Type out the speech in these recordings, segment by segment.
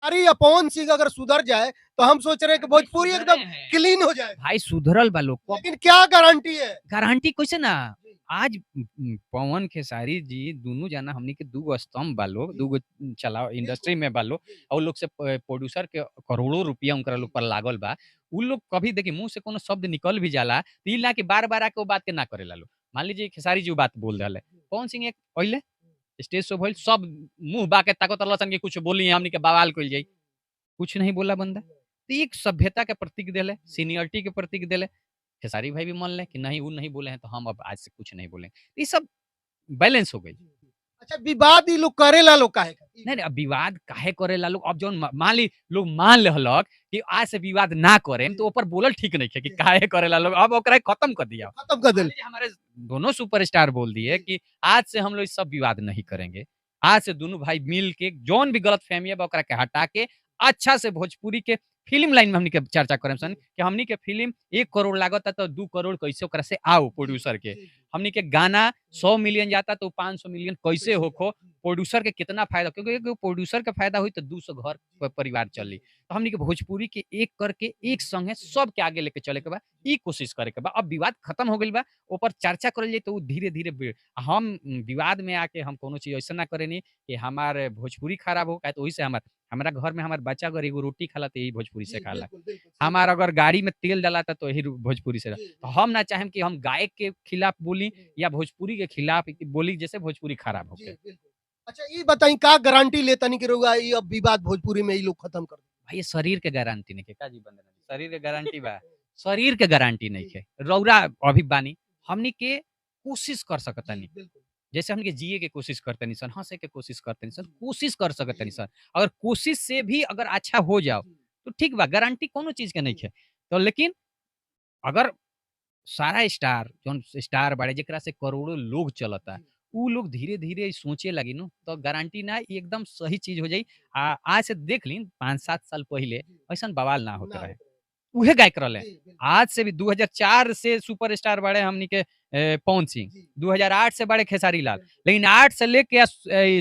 अरे ये पवन सिंह अगर सुधर जाए तो हम सोच रहे हैं कि भाई भोजपुरी सुधरे एकदम हैं क्लीन हो जाए। भाई, सुधरल बा लोग कब। लेकिन क्या गारंटी है? गारंटी कैसे ना। आज पवन खेसारी जी दोनों जना हमनी के दूगो स्तंभ बा लोग, दूगो चलाओ इंडस्ट्री में बा लोग, और लोग से प्रोड्यूसर के करोड़ों रुपया उनकरा लोग पर लागल बा। उ लोग कभी देखी मुंह से कोनो शब्द निकल भी जाला तो ई ना कि बार बार आके वो बात के ना करेला लोग। मान लीजिए खेसारी जी वो बात बोल रहे पवन सिंह एक पहले स्टेज शो भइल, सब मुंह बाके ताकत रहलन कि कुछ बोली हमनी के बवाल कइल जाई, कुछ नहीं बोला बंदा। तो ये एक सभ्यता के प्रतीक देले, सीनियरिटी के प्रतीक देले। खेसारी भाई भी मान लें कि नहीं वो नहीं बोले हैं तो हम अब आज से कुछ नहीं बोलेंगे। ये सब बैलेंस हो गई। अच्छा, विवाद ई लोग करेला लोग काहे खातिर? नहीं, नहीं, अब विवाद काहे करेला लोग। अब जौन मान ली लोग मान लेहलक कि आज से विवाद ना करेम तो ऊपर बोलल ठीक नहीं है कि काहे करेला लोग, अब ओकरा खत्म कर दिया। खत्म कर मान देल। लीजिए हमारे दोनों सुपरस्टार बोल दिए कि आज से हम लोग इस सब विवाद नहीं करेंगे। आज से दोनों भाई मिल के जौन भी गलतफहमी है बा ओकरा के हटा के अच्छा से भोजपुरी के फ़िल्म लाइन में हमनी के चर्चा करेम सन कि हमनी के फ़िल्म 1 करोड़ लागता तो 2 करोड़ कैसे ओकरा से आओ प्रोड्यूसर के। हमनी के गाना 100 मिलियन जाता तो 500 मिलियन कैसे होखो, प्रोड्यूसर के कितना फ़ायदा, क्योंकि एगो प्रोड्यूसर के फ़ायदा होई तो 200 घर परिवार चली। तो हमनी के भोजपुरी के एक करके एक संगे सबके आगे लेके चले के बा, ई कोशिश करे के बा। अब विवाद खत्म हो गइल बा, ऊपर चर्चा करल जाई तो उ धीरे-धीरे हम विवाद में आके हम कोनो चीज़ ऐसा ना करेनी कि हमार भोजपुरी खराब हो, काहे तो ओही से हमारा घर में हमार बच्चा अगर एगो रोटी खाला तो यही भोजपुरी से खाला। हमार अगर गाड़ी में तेल डलाता तो यही भोजपुरी से। तो हम ना चाहेम कि हम गायक के खिलाफ बोली या भोजपुरी के खिलाफ बोली जैसे भोजपुरी खराब होके। अच्छा, ये बताई का गारंटी लेतनी कि रउआ ई अब विवाद भोजपुरी में ई लोग खत्म कर दें? भाई ये शरीर के गारंटी नइखे का जी बंदना जी, शरीर के गारंटी बा। शरीर के गारंटी नइखे। रउरा अभी बानी, हमनी के कोशिश कर सकतानी। जैसे हमनी के जिए के कोशिश करतनी सन, हँसे के कोशिश करतनी सन, कोशिश कर सकतनी सन। अगर कोशिश से भी अगर अच्छा हो जाओ, तो ठीक बा, गारंटी कौनो चीज़ के नइखे। तो लेकिन अगर सारा स्टार जौन स्टार बाड़े जेकरा से करोड़ों लोग चलता, उ लोग धीरे-धीरे सोचे लगी नु तो गारंटी ना ई एकदम सही चीज़ हो जाई। आज से देख लीन 5-7 साल पहिले ऐसन बवाल ना होत रहे। उहे गायक रहले। आज से भी 2004 से सुपरस्टार बाड़े हमनी के पवन सिंह, 2008 से बाड़े खेसारी लाल। लेकिन 8 से लेके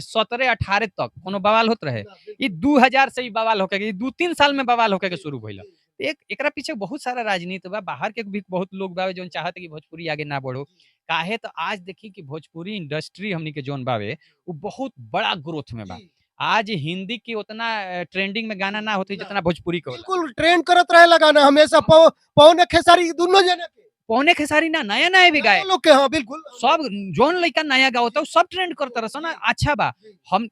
17-18 तक कोनो बवाल होत रहे। ई 2000 से ई बवाल होके ई 2-3 साल में बवाल होके के शुरू भइल। एक एकरा पीछे बहुत सारा राजनीति बा, बाहर के भी बहुत लोग बावे जौन चाहत कि भोजपुरी आगे ना बढ़ो। काहे तो आज देखी कि भोजपुरी इंडस्ट्री हमनी के जौन बावे, उ बहुत बड़ा ग्रोथ में बा। आज हिंदी के उतना ट्रेंडिंग में गाना ना होती जितना भोजपुरी के होला। बिल्कुल ट्रेंड करत रहेला गाना हमेशा पवन खेसारी दोनों जना के। पौने खेसारी ना नया-नया भी नया गाए। लोग के हाँ, बिल्कुल। सब जौन लइका नया गावता सब ट्रेंड करता रहसन ना, अच्छा बा। हम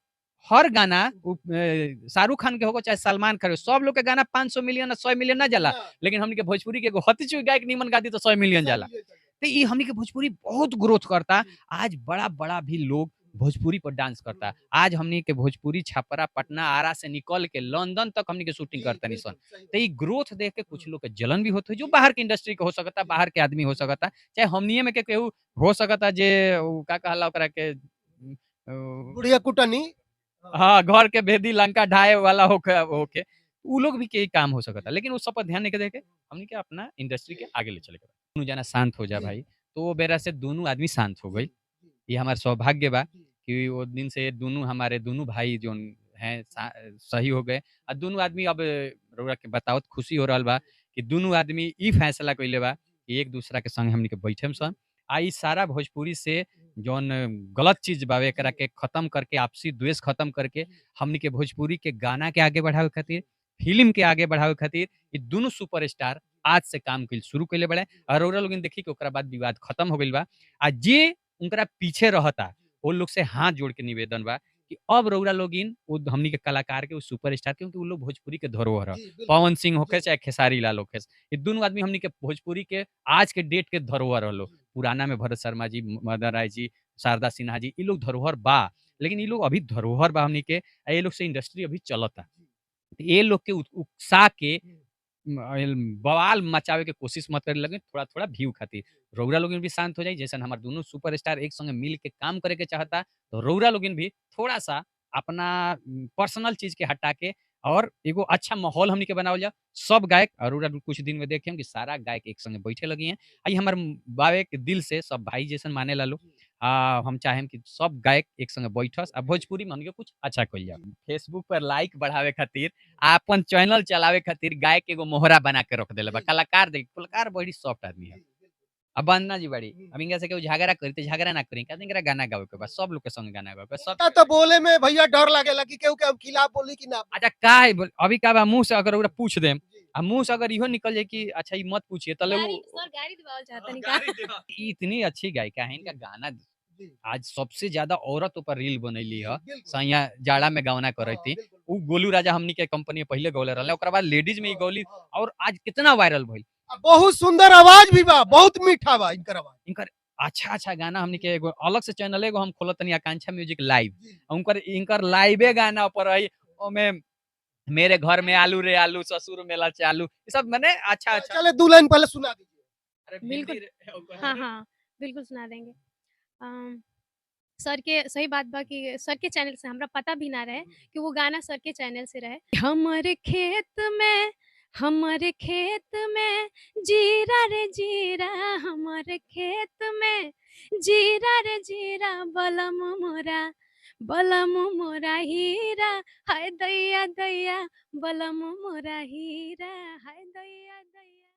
हर गाना शाहरुख खान के होगो चाहे सलमान खान के, सब लोग के गाना 500 मिलियन 100 मिलियन ना जाला। लेकिन हमनी के भोजपुरी के एगो हत्ती गायक निमन गा दी तो 100 मिलियन जाला। तो ये हमनी के भोजपुरी बहुत ग्रोथ करता। आज बड़ा-बड़ा भी लोग भोजपुरी पर डांस करता। आज हमनी के भोजपुरी छपरा, पटना, आरा से निकल के लंदन तक हमनी के शूटिंग करतानी सन। तो ये ग्रोथ देख के कुछ लोग के जलन भी होत है, जो बाहर के इंडस्ट्री के हो सकता, बाहर के आदमी हो सकता, चाहे हमनिये में के केहू हो सकता जे उ का कहला ओकरा के बुढ़िया कुटनी। हाँ, घर के भेदी लंका ढाए वाला होके उ लोग भी के ही काम हो सकता। लेकिन उस सब पर ध्यान नहीं के देके हमनी के अपना इंडस्ट्री के आगे ले चले के बा। दोनों जना शांत हो जा भाई, तो वो बेरा से दोनों आदमी शांत हो गइल। ये हमार सौभाग्य बा कि वो दिन से दोनों हमारे दोनों भाई जोन हैं सही हो गए। दोनों आदमी अब रउरा के बतावत खुशी हो रहल बा कि दोनों आदमी ई फैसला कइले बा कि एक दूसरा के संग हमनी के बैठेम सन। ई सारा भोजपुरी से जौन गलत चीज़ बावे एकरा के खत्म करके, आपसी द्वेष खत्म करके हमनी के भोजपुरी के गाना के आगे बढ़ावे खातिर, फ़िल्म के आगे बढ़ावे खातिर ई दोनों सुपरस्टार आज से काम कइल शुरू कइले बाड़े। और रउरा लोगन देखी कि ओकरा बाद विवाद खत्म हो गइल बा। जे उनकरा पीछे रहता, वो लोग से हाथ जोड़ के निवेदन बा कि अब रउरा लोगिन वो हमनी के कलाकार के, वो सुपरस्टार के, क्योंकि वो लोग भोजपुरी के धरोहर ह। पवन सिंह होखे चाहे खेसारी लाल होखे, ये दोनों आदमी हमनी के भोजपुरी के आज के डेट के धरोहर ह लोग। पुराना में भरत शर्मा जी, मदन राय जी, शारदा सिन्हा जी, ये लोग धरोहर बा। लेकिन ये लोग अभी धरोहर बा हमनी के, ये लोग से इंडस्ट्री अभी चलता। ये लोग के उकसा के बवाल मचावे के कोशिश मत करे लगे, थोड़ा-थोड़ा व्यू खातिर। रउरा लोगन भी शांत हो जाई, जैसन हमार दोनों सुपरस्टार एक संगे मिल के काम करे के चाहता, तो रउरा लोगन भी थोड़ा-सा अपना पर्सनल चीज़ के हटा के और एगो अच्छा माहौल हमनी के बनावल जाओ। सब गायक और रउरा भी कुछ दिन में देखेम कि सारा गायक एक संगे बैठे लगी हैं। ई हमर बावे के दिल से सब भाई जैसन मानेला लोग। हम चाहेम कि सब गायक एक संगे बैठस आ भोजपुरी में हमनी के कुछ अच्छा कइल जाओ। फेसबुक पर लाइक बढ़ावे खातिर, आपन चैनल चलावे खातिर गायक के एगो मोहरा बना के रख देले बा। कलाकार बड़ी सॉफ्ट आदमी है। अब वंदना जी बाड़ी, अब इनका से केहू झगड़ा करी त झगड़ा ना करी, कहते इनकरा गाना गावे के बा, सब लोग के संगे गाना गावे के बा, सब इनका तो बोले में भैया डर लगेला कि केहू के हम खिलाफ बोली कि ना। अच्छा का है अभी का बा मुँह से अगर ओकरा पूछ देम, आ मुँह से अगर इहो निकल जाए कि अच्छा ई मत पूछिए तले गाड़ी वो सर गाड़ी दिवावल चाहतनी का? ई इतनी अच्छी गायिका है, इनका गाना जी, आज सबसे ज्यादा औरत ऊपर रील बनैली जी, ह। बिल्कुल। सैया जाड़ा में गौना हाँ, करैती। बिल्कुल। उ गोलू राजा हमनी के कंपनी में पहिले गौले रहले, ओकरा बाद लेडीज में ई गौली हाँ, और आज कितना वायरल भइल। बहुत सुंदर आवाज भी बा, बहुत मीठा बा इनकर आवाज। इनकर अच्छा गाना हमनी के एगो अलग से चैनल एगो हम खोलत तनी आकांक्षा म्यूजिक लाइव। जी, उनकर इनकर लाइवे गाना पर है ओमे मेरे घर में आलू रे आलू ससुर मेला चालू ये सब माने अच्छा। चले 2 लाइन पहले सुना दीजिए। अरे बिल्कुल। भिंडी रे हाँ, हाँ, बिल्कुल सुना देंगे। अम, सर के सही बात बा कि सर के चैनल से हमरा पता भी ना रहे कि वो गाना सर के चैनल से रहे। हमर खेत में जीरा रे जीरा, हमर खेत में जीरा रे जीरा, बलम मोरा हीरा, हाय दैया दैया, बलम मोरा हीरा, हाय दैया दैया।